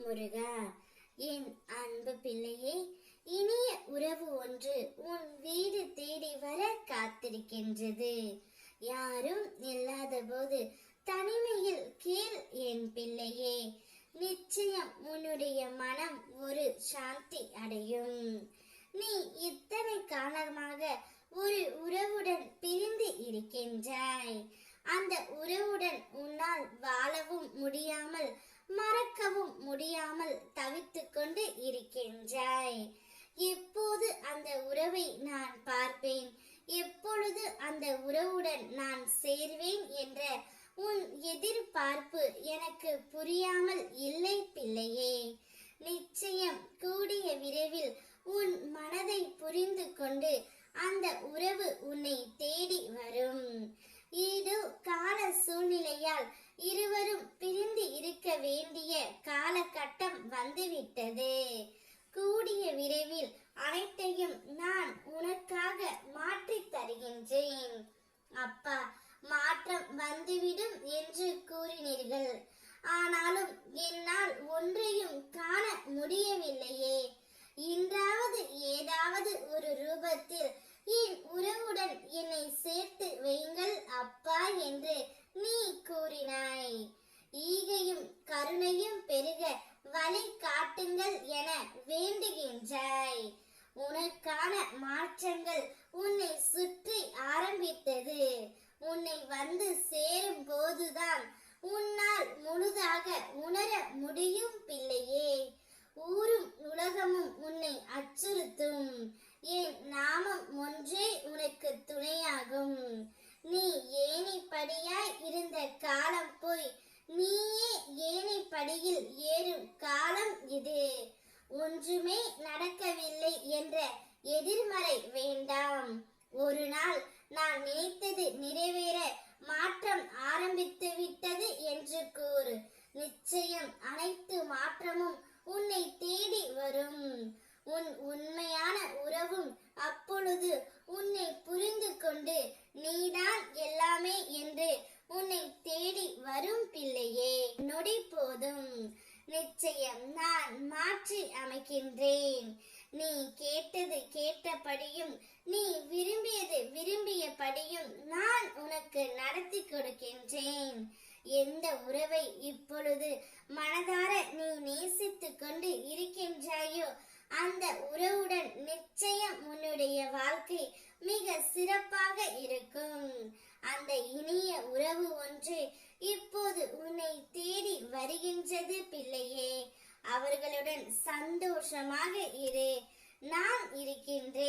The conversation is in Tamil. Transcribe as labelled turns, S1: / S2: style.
S1: முருகா. என் அன்பு பிள்ளையே, இனிய உறவு ஒன்று உன் வீடு தேடி வர காத்திருக்கின்றது. யாரும் இல்லாத போது தனிமையில் கேள் என் பிள்ளையே. நிச்சயம் உன்னுடைய மனம் ஒரு சாந்தி அடையும். நீ இத்தனை காலமாக ஒரு உறவுடன் பிரிந்து இருக்கின்றாய். அந்த உறவுடன் உன்னால் வாழவும் முடியாமல் மறக்கவும் முடியாமல் தவித்துக் கொண்டு இருக்கின்றாய். எப்போது அந்த உறவை நான் பார்ப்பேன், எப்பொழுது அந்த உறவுடன் நான் சேர்வேன் என்ற உன் எதிர்பார்ப்பு எனக்கு புரியாமல் இல்லை பிள்ளையே. நிச்சயம் கூடிய விரைவில் உன் மனதை புரிந்து கொண்டு அந்த உறவு உன்னை தேடி வரும். ஏதோ கால சூழ்நிலையால் இருவரும் பிரிந்து இருக்க வேண்டிய காலகட்டம் வந்துவிட்டது. கூடிய விரைவில் அனைத்தையும் நான் உனக்காக மாற்றித் தருகின்றேன். அப்பா, மாற்றம் வந்துவிடும் என்று கூறினீர்கள். ஆனாலும் என்னால் ஒன்றையும் காண முடியவில்லையே. இன்றாவது ஏதாவது ஒரு ரூபத்தில் என் உறவுடன் என்னை சேர்த்து வையுங்கள் அப்பா என்று நீ கூறினாய். ஈகையும் கருணையும் பெருக வழி காட்டுங்கள் என வேண்டுகின்றாய். உனக்கான மாற்றங்கள் உன்னை சுற்றி ஆரம்பித்தது. உன்னை வந்து சேரும் போதுதான் உன்னால் முழுதாக உணர முடியும் பிள்ளையே. ஊரும் உலகமும் உன்னை அச்சுறுத்தும். என் நாமம் ஒன்றே உனக்கு துணையாகும். நீ ஏணிப்படியாய் இருந்த காலம் போய் நீயே ஏணிப்படியில் ஏறும் காலம் இது. ஒன்றுமே நடக்கவில்லை என்ற எதிர்மறை வேண்டாம். ஒரு நாள் நான் நினைத்தது நிறைவேற மாற்றம் ஆரம்பித்து விட்டது என்று கூறு. நிச்சயம் அனைத்து மாற்றமும் உன்னை தேடி வரும். உன் உண்மையான உறவும் அப்பொழுது உன்னை புரிந்து கொண்டு நீதான் எல்லாமே என்று உன்னை தேடி வரும் பிள்ளையே. நொடி போதும், நிச்சயம் நான் மாற்றி அமைக்கின்றேன். நீ கேட்டது கேட்டபடியும் நீ விரும்பியது விரும்பியபடியும் நான் உனக்கு நடத்தி கொடுக்கின்றேன். எந்த உறவை இப்பொழுது மனதார நீ நேசித்துக் கொண்டு இருக்கின்றாயோ அந்த உறவுடன் நிச்சயம் உன்னுடைய வாழ்க்கை மிக சிறப்பாக இருக்கும். அந்த இனிய உறவு ஒன்று இப்போது உன்னை தேடி வருகின்றது பிள்ளையே. அவர்களுடன் சந்தோஷமாக இரு. நான் இருக்கின்றேன்.